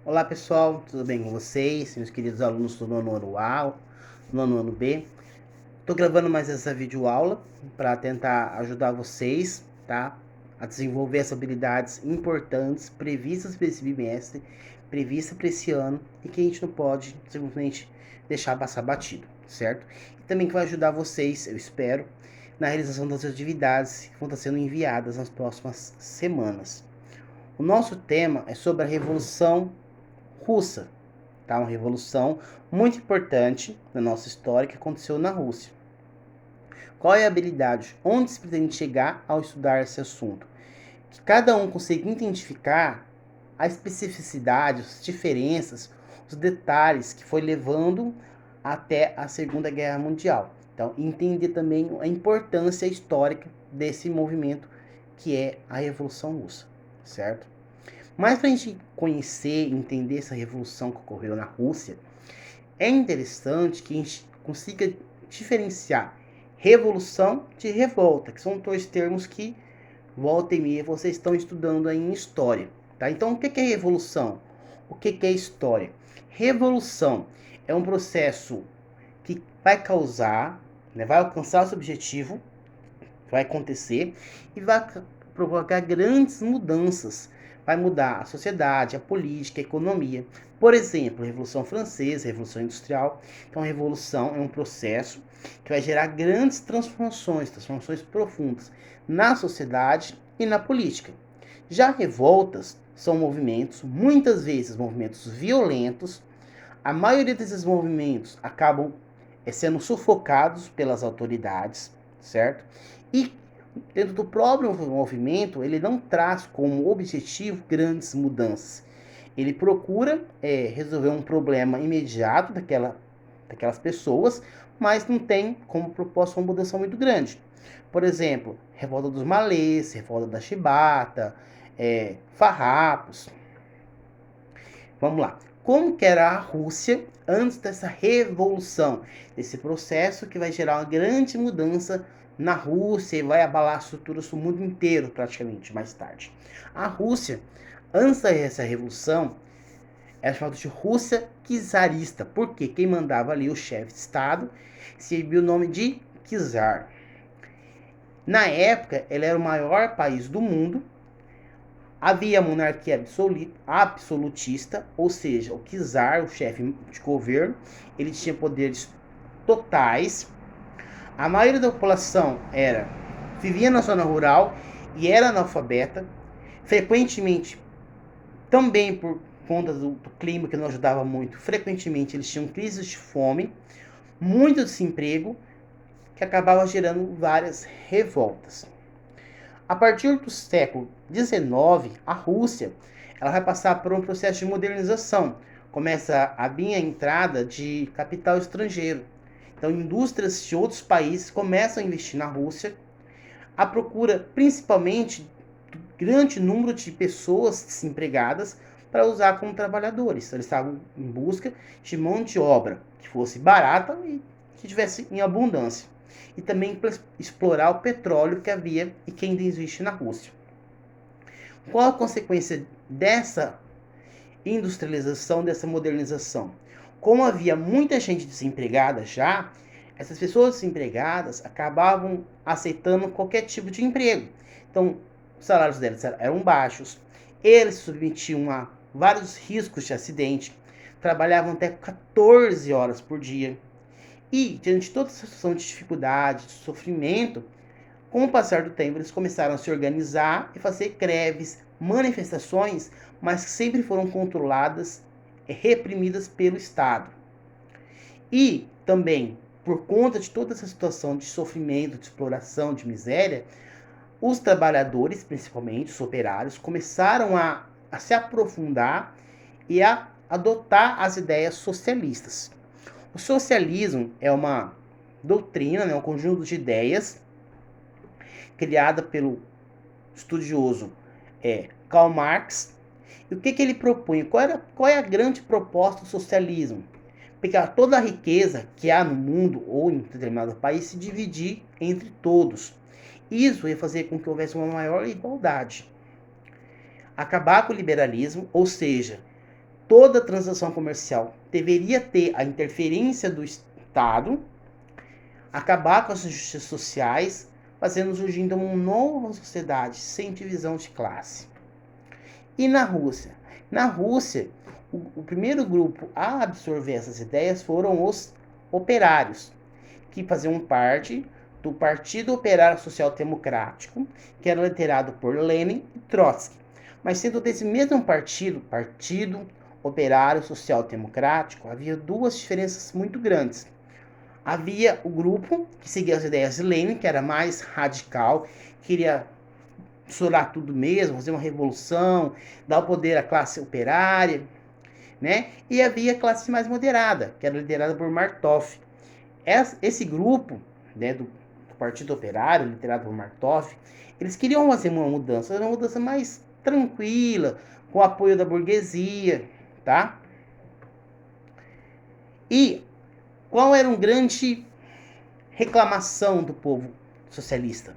Olá pessoal, tudo bem com vocês? Meus queridos alunos do nono ano A, nono ano B. Estou gravando mais essa videoaula para tentar ajudar vocês, tá? A desenvolver essas habilidades importantes previstas para esse bimestre, previstas para esse ano e que a gente não pode simplesmente deixar passar batido, certo? E também que vai ajudar vocês, eu espero, na realização das atividades que vão estar sendo enviadas nas próximas semanas. O nosso tema é sobre a Revolução Russa, tá? Uma revolução muito importante na nossa história que aconteceu na Rússia. Qual é a habilidade? Onde se pretende chegar ao estudar esse assunto? Que cada um consiga identificar a especificidade, as diferenças, os detalhes que foi levando até a Segunda Guerra Mundial. Então, entender também a importância histórica desse movimento que é a Revolução Russa, certo? Mas para a gente conhecer e entender essa revolução que ocorreu na Rússia, é interessante que a gente consiga diferenciar revolução de revolta, que são dois termos que, volta e meia, vocês estão estudando aí em história. Tá? Então, o que é revolução? O que é história? Revolução é um processo que vai causar, né, vai alcançar o seu objetivo, vai acontecer e vai provocar grandes mudanças. Vai mudar a sociedade, a política, a economia. Por exemplo, a Revolução Francesa, a Revolução Industrial. Então, a revolução é um processo que vai gerar grandes transformações, transformações profundas na sociedade e na política. Já revoltas são movimentos, muitas vezes movimentos violentos. A maioria desses movimentos acabam sendo sufocados pelas autoridades, certo? E dentro do próprio movimento, ele não traz como objetivo grandes mudanças. Ele procura resolver um problema imediato daquelas pessoas, mas não tem como propósito uma mudança muito grande. Por exemplo, revolta dos malês, revolta da chibata, farrapos. Vamos lá. Como que era a Rússia antes dessa revolução, desse processo que vai gerar uma grande mudança na Rússia e vai abalar as estruturas do mundo inteiro praticamente mais tarde. A Rússia, antes dessa revolução, era chamada de Rússia czarista, porque quem mandava ali, o chefe de Estado, recebia o nome de czar. Na época, ele era o maior país do mundo. Havia monarquia absolutista, ou seja, o czar, o chefe de governo, ele tinha poderes totais. A maioria da população vivia na zona rural e era analfabeta. Frequentemente, também por conta do clima que não ajudava muito, frequentemente eles tinham crises de fome, muito desemprego, que acabava gerando várias revoltas. A partir do século XIX, a Rússia ela vai passar por um processo de modernização. Começa a vir a entrada de capital estrangeiro. Então, indústrias de outros países começam a investir na Rússia. A procura, principalmente, do grande número de pessoas desempregadas para usar como trabalhadores. Então, eles estavam em busca de mão de obra que fosse barata e que tivesse em abundância. E também para explorar o petróleo que havia e que ainda existe na Rússia. Qual a consequência dessa industrialização, dessa modernização? Como havia muita gente desempregada já, essas pessoas desempregadas acabavam aceitando qualquer tipo de emprego. Então, os salários deles eram baixos, eles se submetiam a vários riscos de acidente, trabalhavam até 14 horas por dia. E, diante de toda essa situação de dificuldade, de sofrimento, com o passar do tempo, eles começaram a se organizar e fazer greves, manifestações, mas que sempre foram controladas e reprimidas pelo Estado. E também, por conta de toda essa situação de sofrimento, de exploração, de miséria, os trabalhadores, principalmente os operários, começaram a se aprofundar e a adotar as ideias socialistas. O socialismo é uma doutrina, um conjunto de ideias criada pelo estudioso Karl Marx. E o que ele propõe? Qual é a grande proposta do socialismo? Pegar toda a riqueza que há no mundo ou em determinado país e se dividir entre todos. Isso ia fazer com que houvesse uma maior igualdade. Acabar com o liberalismo, ou seja, toda transação comercial deveria ter a interferência do Estado, acabar com as injustiças sociais, fazendo surgir então uma nova sociedade sem divisão de classe. E na Rússia? Na Rússia, o primeiro grupo a absorver essas ideias foram os operários, que faziam parte do Partido Operário Social Democrático, que era liderado por Lenin e Trotsky. Mas sendo desse mesmo partido, Partido Operário Social Democrático, havia duas diferenças muito grandes. Havia o grupo que seguia as ideias de Lenin, que era mais radical, queria estourar tudo mesmo, fazer uma revolução, dar o poder à classe operária, né? E havia a classe mais moderada, que era liderada por Martov. Esse grupo, né, do Partido Operário, liderado por Martov, eles queriam fazer uma mudança mais tranquila, com o apoio da burguesia, tá? E qual era uma grande reclamação do povo socialista?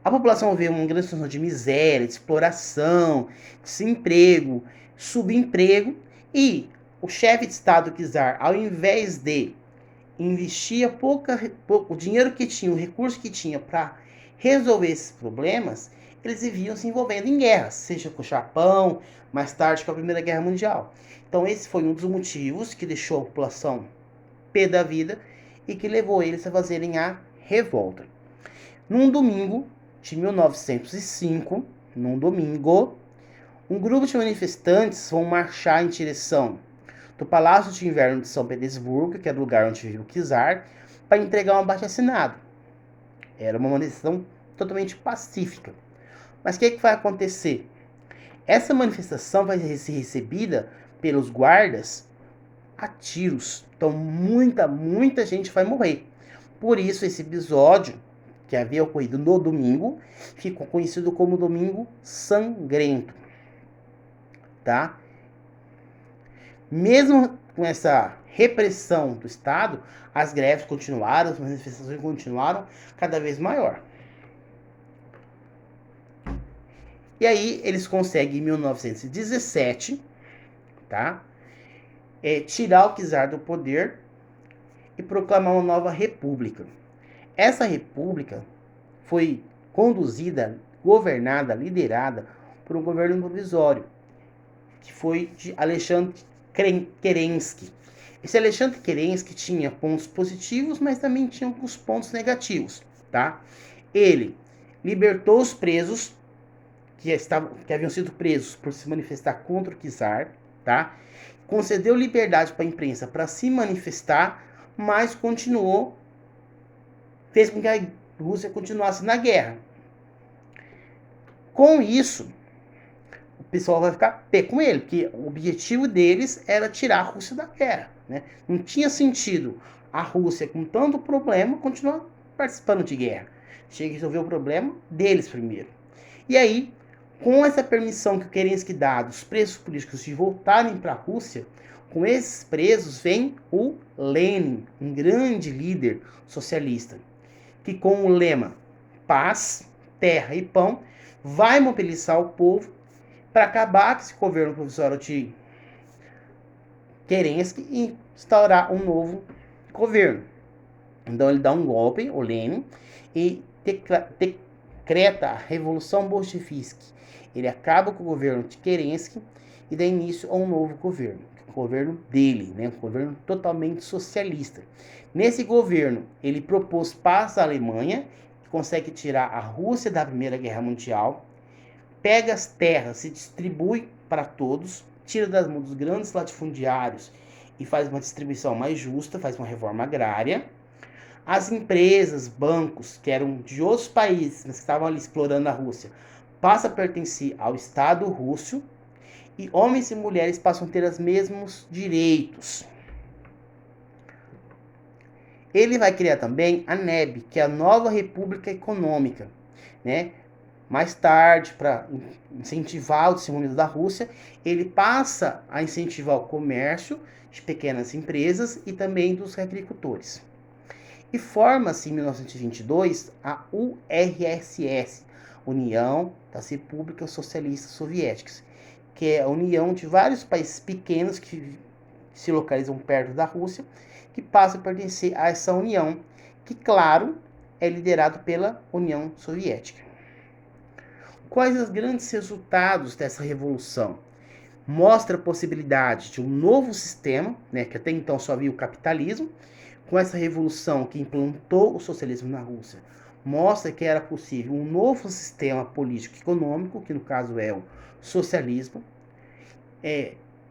A população vê uma grande situação de miséria, de exploração, desemprego, subemprego, e o chefe de Estado, czar, ao invés de investir o dinheiro que tinha, o recurso que tinha para resolver esses problemas, eles viviam se envolvendo em guerras, seja com o Japão, mais tarde com a Primeira Guerra Mundial. Então esse foi um dos motivos que deixou a população pé da vida e que levou eles a fazerem a revolta. Num domingo de 1905, um grupo de manifestantes vão marchar em direção do Palácio de Inverno de São Petersburgo, que era o lugar onde vivia o czar, para entregar um abaixo-assinado. Era uma manifestação totalmente pacífica. Mas o que vai acontecer? Essa manifestação vai ser recebida pelos guardas a tiros. Então muita gente vai morrer. Por isso esse episódio, que havia ocorrido no domingo, ficou conhecido como Domingo Sangrento. Tá? Mesmo com essa repressão do Estado, as greves continuaram, as manifestações continuaram cada vez maior. E aí eles conseguem, em 1917, tá? Tirar o czar do poder e proclamar uma nova república. Essa república foi conduzida, governada, liderada por um governo provisório, que foi de Alexandre Kerensky. Esse Alexandre Kerensky tinha pontos positivos, mas também tinha alguns pontos negativos, tá? Ele libertou os presos que haviam sido presos por se manifestar contra o czar, tá? Concedeu liberdade para a imprensa para se manifestar, mas fez com que a Rússia continuasse na guerra. Com isso, o pessoal vai ficar pé com ele, porque o objetivo deles era tirar a Rússia da guerra, né? Não tinha sentido a Rússia, com tanto problema, continuar participando de guerra. Tinha que resolver o problema deles primeiro. E aí, com essa permissão que o Kerensky dá dos presos políticos de voltarem para a Rússia, com esses presos vem o Lenin, um grande líder socialista, que com o lema paz, terra e pão, vai mobilizar o povo para acabar com esse governo provisório de Kerensky e instaurar um novo governo. Então ele dá um golpe, o Lenin, e decreta a Revolução Bolchevique. Ele acaba com o governo de Kerensky e dá início a um novo governo, o governo dele, né? Um governo totalmente socialista. Nesse governo, ele propôs paz à Alemanha, consegue tirar a Rússia da Primeira Guerra Mundial, pega as terras, se distribui para todos, tira das mãos dos grandes latifundiários e faz uma distribuição mais justa, faz uma reforma agrária. As empresas, bancos, que eram de outros países, mas que estavam ali explorando a Rússia, passam a pertencer ao Estado russo e homens e mulheres passam a ter os mesmos direitos. Ele vai criar também a NEB, que é a Nova República Econômica, né? Mais tarde, para incentivar o desenvolvimento da Rússia, ele passa a incentivar o comércio de pequenas empresas e também dos agricultores. E forma-se em 1922 a URSS, União das Repúblicas Socialistas Soviéticas, que é a união de vários países pequenos que se localizam perto da Rússia, que passam a pertencer a essa união, que, claro, é liderado pela União Soviética. Quais os grandes resultados dessa revolução? Mostra a possibilidade de um novo sistema, né, que até então só havia o capitalismo, com essa revolução que implantou o socialismo na Rússia, mostra que era possível um novo sistema político-econômico, que no caso é o socialismo,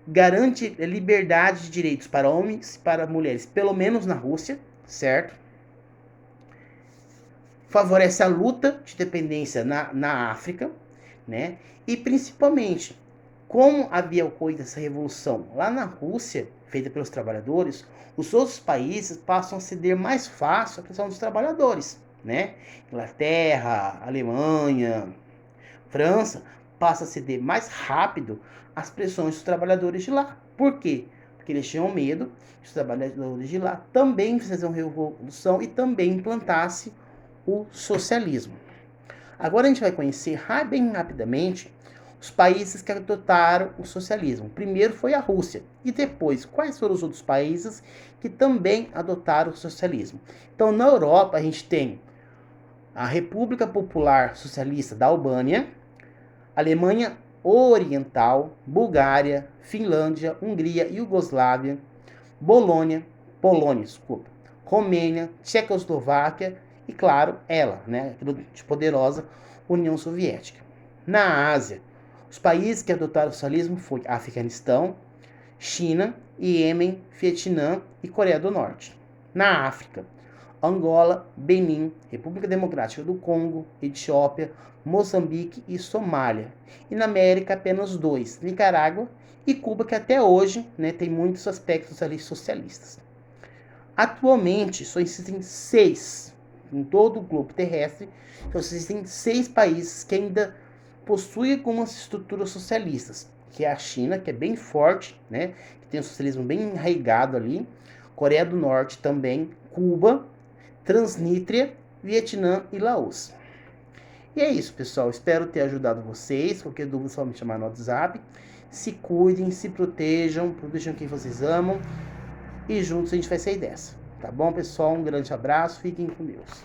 garante liberdade de direitos para homens e para mulheres, pelo menos na Rússia, certo? Favorece a luta de dependência na África, né? E principalmente, como havia ocorrido essa revolução lá na Rússia, feita pelos trabalhadores, os outros países passam a ceder mais fácil à pressão dos trabalhadores, né? Inglaterra, Alemanha, França passa a ceder mais rápido às pressões dos trabalhadores de lá. Por quê? Porque eles tinham medo que os trabalhadores de lá também fizessem uma revolução e também implantasse o socialismo. Agora a gente vai conhecer bem rapidamente os países que adotaram o socialismo. Primeiro foi a Rússia e depois quais foram os outros países que também adotaram o socialismo. Então na Europa a gente tem a República Popular Socialista da Albânia, Alemanha Oriental, Bulgária, Finlândia, Hungria, Iugoslávia, Polônia, Romênia, Tchecoslováquia e, claro, ela, né, a poderosa União Soviética. Na Ásia, os países que adotaram o socialismo foram Afeganistão, China, Iêmen, Vietnã e Coreia do Norte. Na África, Angola, Benin, República Democrática do Congo, Etiópia, Moçambique e Somália. E na América, apenas 2, Nicarágua e Cuba, que até hoje, né, tem muitos aspectos ali socialistas. Atualmente, só existem 6, em todo o globo terrestre, só existem 6 países que ainda possuem algumas estruturas socialistas, que é a China, que é bem forte, né, que tem um socialismo bem enraizado ali, Coreia do Norte também, Cuba, Transnistria, Vietnã e Laos. E é isso, pessoal. Espero ter ajudado vocês. Qualquer dúvida, só me chamar no WhatsApp. Se cuidem, se protejam quem vocês amam. E juntos a gente vai sair dessa. Tá bom, pessoal? Um grande abraço. Fiquem com Deus.